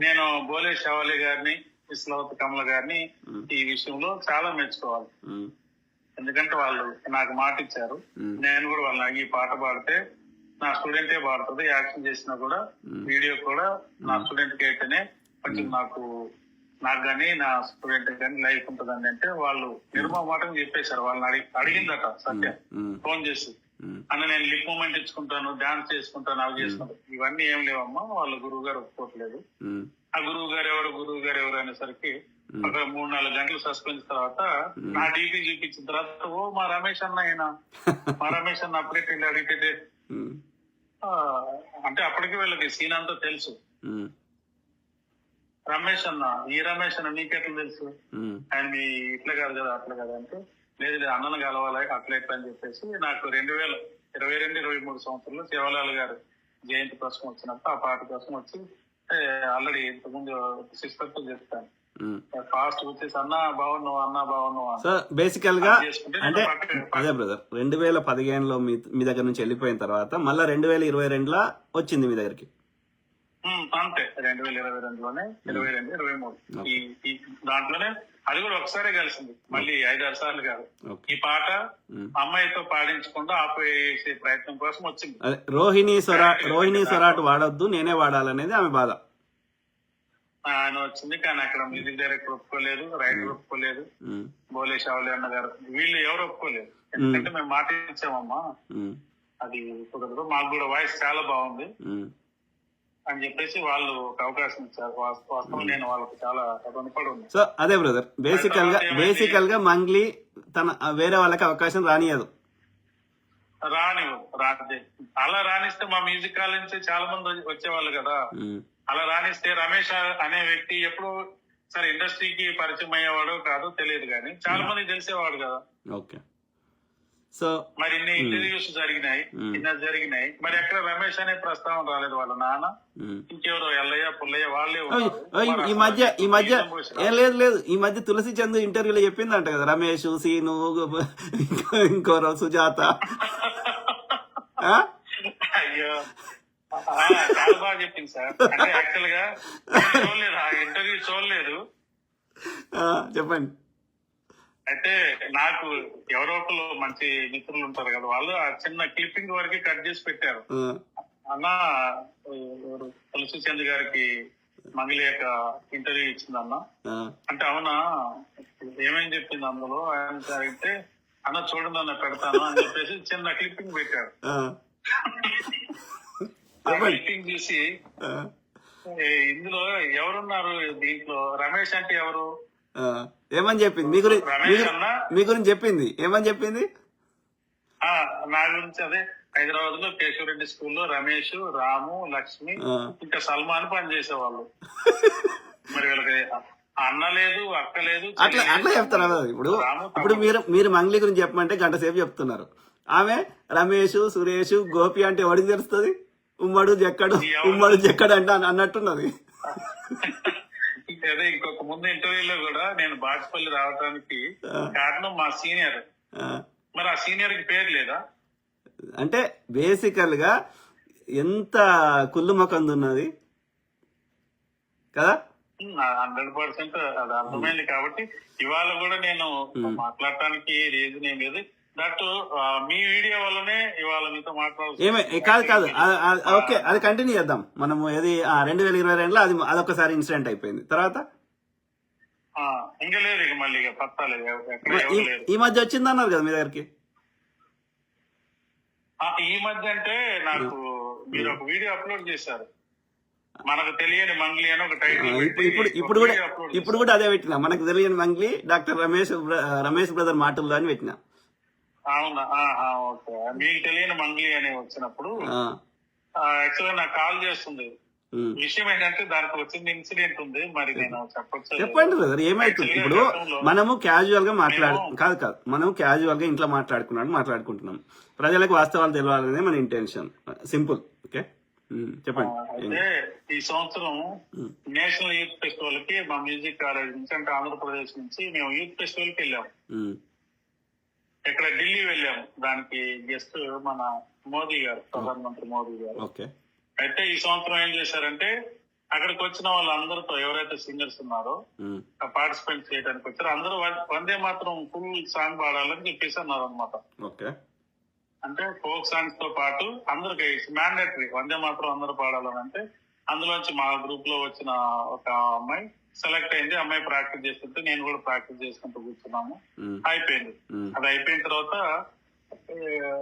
నేను బోలే షావలి గారిని, విశ్వవత్ కమల గారిని ఈ విషయంలో చాలా మెచ్చుకోవాలి. ఎందుకంటే వాళ్ళు నాకు మాట ఇచ్చారు. నేను కూడా వాళ్ళ ఈ పాట పాడితే నా స్టూడెంటే పాడుతుంది, యాక్షన్ చేసినా కూడా వీడియో కూడా నా స్టూడెంట్ కి అయితేనే కొంచెం నాకు కానీ నా స్టూడెంట్ కానీ లైఫ్ ఉంటుందండి అంటే వాళ్ళు నిర్మమాటం చెప్పేశారు. వాళ్ళని అడిగిందట సత్య ఫోన్ చేసి, అన్న నేను లిప్ మూమెంట్ ఇచ్చుకుంటాను, డాన్స్ చేసుకుంటాను, అవి చేసుకుంటాను. ఇవన్నీ ఏం లేవమ్మా, వాళ్ళ గురువు గారు ఒప్పుకోవట్లేదు. ఆ గురువు గారు ఎవరు అనేసరికి ఒక 3-4 గంటలు సస్పెన్స్ తర్వాత నా డీపీ చూపించిన తర్వాత మా రమేష్ అన్న అయినా మా రమేష్ అన్న అప్డేట్ అంటే అప్పటికి వీళ్ళకి సీన్ అంతా తెలుసు. రమేష్ అన్న నీకెట్లా తెలుసు, ఆయన మీ ఇట్లా కాదు కదా అట్లా కదా అంటే, లేదు అన్నను కలవాలి అట్లా ఎట్లా అని చెప్పేసి నాకు 2022-23 సంవత్సరంలో శివలాల్ గారు జయంతి కోసం వచ్చినప్పుడు ఆ పాట కోసం వచ్చి ఆల్రెడీ ఇంతకుముందు సిస్టర్ తో చెప్తాను ఫాస్ట్ వచ్చేసి అన్నా బాగున్నావు. సో బేసికల్ గా అంటే అదే బ్రదర్ 2015లో మీ దగ్గర నుంచి వెళ్ళిపోయిన తర్వాత మళ్ళీ 2022లో వచ్చింది మీ దగ్గరికి. అంతే 2022లోనే 22-23 ఈ దాంట్లోనే అది కూడా ఒకసారి కలిసింది, మళ్ళీ 5-6 సార్లు కాదు. ఈ పాట అమ్మాయితో పాడించకుండా ఆపేసే ప్రయత్నం కోసం వచ్చింది. రోహిణి స్వరాట్ వాడొద్దు, నేనే వాడాలనేది ఆమె బాధ. ఆయన వచ్చింది కానీ అక్కడ మ్యూజిక్ డైరెక్టర్ ఒప్పుకోలేదు, రైటర్ ఒప్పుకోలేదు, బోలే షావలి అన్న గారు వీళ్ళు ఎవరు ఒప్పుకోలేదు. ఎందుకంటే మేము మాట ఇచ్చామమ్మా, అది కుదరదు, మాకు కూడా వాయిస్ చాలా బాగుంది అని చెప్పేసి వాళ్ళు ఒక అవకాశం ఇచ్చారు. వాస్తవం నేను వాళ్ళకి చాలా రుణపడి ఉంది. సో అదే బ్రదర్ బేసికల్ గా మంగ్లీ తన వేరే వాళ్ళకి అవకాశం రానియదు. అలా రాణిస్తే మా మ్యూజిక్ కాలేజ్ నుంచి చాలా మంది వచ్చేవాళ్ళు కదా. అలా రాణిస్తే రమేష్ అనే వ్యక్తి ఎప్పుడు సరే ఇండస్ట్రీకి పరిచయం అయ్యేవాడు కాదు తెలియదు, కానీ చాలా మంది తెలిసేవాడు కదా. ఓకే. సో మరి ఇన్ని ఇంటర్వ్యూస్ జరిగినాయి, మరి ఎక్కడ రమేష్ అనే ప్రస్తావన రాలేదు. వాళ్ళ నాన్న ఇంకెవరో ఎల్లయ్య పుల్లయ్య వాళ్ళే ఈ మధ్య లేదు ఈ మధ్య తులసి చందు ఇంటర్వ్యూలో చెప్పిందంట కదా, రమేష్, సీను, ఇంకోరో సుజాత. అయ్యో చాలా బాగా చెప్పింది సార్. అంటే యాక్చువల్ గా చూడలేదు, ఆ ఇంటర్వ్యూ చూడలేదు. చెప్పండి. అయితే నాకు ఎవరో ఒకరు మంచి మిత్రులు ఉంటారు కదా, వాళ్ళు ఆ చిన్న క్లిప్పింగ్ వరకు కట్ చేసి పెట్టారు. అన్న తులసి చంద్ గారికి మంగళి యొక్క ఇంటర్వ్యూ ఇచ్చిందన్న అంటే, అవునా ఏమేం చెప్పింది అందులో ఆయన అయితే, అన్న చూడండి అన్న పెడతాను అని చెప్పేసి చిన్న క్లిప్పింగ్ పెట్టారు. క్లిప్పింగ్ చూసి ఇందులో ఎవరున్నారు దీంట్లో, రమేష్ అంటే ఎవరు ఏమని చెప్పింది మీ గురించి చెప్పింది ఏమని చెప్పింది? నా గురించి అదే హైదరాబాద్ లో కేశవరెడ్డి స్కూల్లో రమేష్, రాము, లక్ష్మి ఇంకా సల్మాన్ పనిచేసేవాళ్ళు. మరి వీళ్ళకి అన్న లేదు, అక్క లేదు, అట్లా చెప్తారా? ఇప్పుడు మీరు మంగ్లీ గురించి చెప్పమంటే గంట సేపు చెప్తున్నారు. ఆమె రమేష్, సురేష్, గోపి అంటే ఎవరికి తెలుస్తుంది? ఉమ్మడు జక్కడు అంటే అన్నట్టున్నది. అదే ఇంకొక ముందు ఇంటర్వ్యూలో కూడా నేను బాచుపల్లి రావడానికి కారణం మా సీనియర్. మరి ఆ సీనియర్ కి పేరు లేదా? అంటే బేసికల్ గా ఎంత కుళ్ళు మొకంది ఉన్నది కదా. 100% అది అర్థమైంది. కాబట్టి ఇవాళ కూడా నేను మాట్లాడటానికి రీజన్ ఏం లేదు. దట్ మీ వీడియో వల్లనే ఇవాళ మీతో మాట్లాడాలి. కాదు ఓకే, అది కంటిన్యూ చేద్దాం. మనము ఏది 2022లో అదొకసారి ఇన్సిడెంట్ అయిపోయింది. తర్వాత ఇంకా లేదు, ఇక మళ్ళీ పత్తా లేదు. ఈ మధ్య వచ్చింది అన్నారు కదా మీ దగ్గరికి. ఈ మధ్య అంటే నాకు మీరు ఒక వీడియో అప్లోడ్ చేశారు, మనకు తెలియని మంగ్లీ అని ఒక టైటిల్. ఇప్పుడు కూడా అదే పెట్టినా, మనకు తెలియని మంగ్లీ డాక్టర్ రమేష్ బ్రదర్ మాటల్లో అని పెట్టినా. అవునా? ఓకే. మీకు తెలియని మంగ్లీ అని వచ్చినప్పుడు యాక్చువల్గా నాకు కాల్ చేస్తుంది. విషయం ఏంటంటే దానికి వచ్చిన ఇన్సిడెంట్ ఉంది, మరి నేను చెప్పండి బ్రదర్ ఏమైతుంది. ఇప్పుడు మనము క్యాజువల్ గా కాదు మనము క్యాజువల్ గా ఇంట్లో మాట్లాడుకుంటున్నాం. ప్రజలకు వాస్తవాలు తెలవాలనే మన ఇంటెన్షన్, సింపుల్. ఓకే చెప్పండి. అయితే ఈ సంవత్సరం నేషనల్ యూత్ ఫెస్టివల్ కి మా మ్యూజిక్ కాలేజ్ నుంచి అంటే ఆంధ్రప్రదేశ్ నుంచి మేము యూత్ ఫెస్టివల్ కి వెళ్ళాము. ఇక్కడ ఢిల్లీ వెళ్ళాము. దానికి గెస్ట్ మన మోదీ గారు, ప్రధానమంత్రి మోదీ గారు. అయితే ఈ సంవత్సరం ఏం చేశారంటే అక్కడికి వచ్చిన వాళ్ళందరితో ఎవరైతే సింగర్స్ ఉన్నారో పార్టిసిపేట్ చేయడానికి వచ్చారో అందరూ వందే మాత్రం ఫుల్ సాంగ్ పాడాలని చెప్పేసి అన్నారు అనమాట. ఓకే. అంటే ఫోక్ సాంగ్స్ తో పాటు అందరికి మ్యాండేటరీ వందే మాత్రం అందరూ పాడాలని. అంటే అందులోంచి మా గ్రూప్ లో వచ్చిన ఒక అమ్మాయి సెలెక్ట్ అయింది. అమ్మాయి ప్రాక్టీస్ చేస్తుంటే నేను కూడా ప్రాక్టీస్ చేసుకుంటూ కూర్చున్నాము. అయిపోయింది. అది అయిపోయిన తర్వాత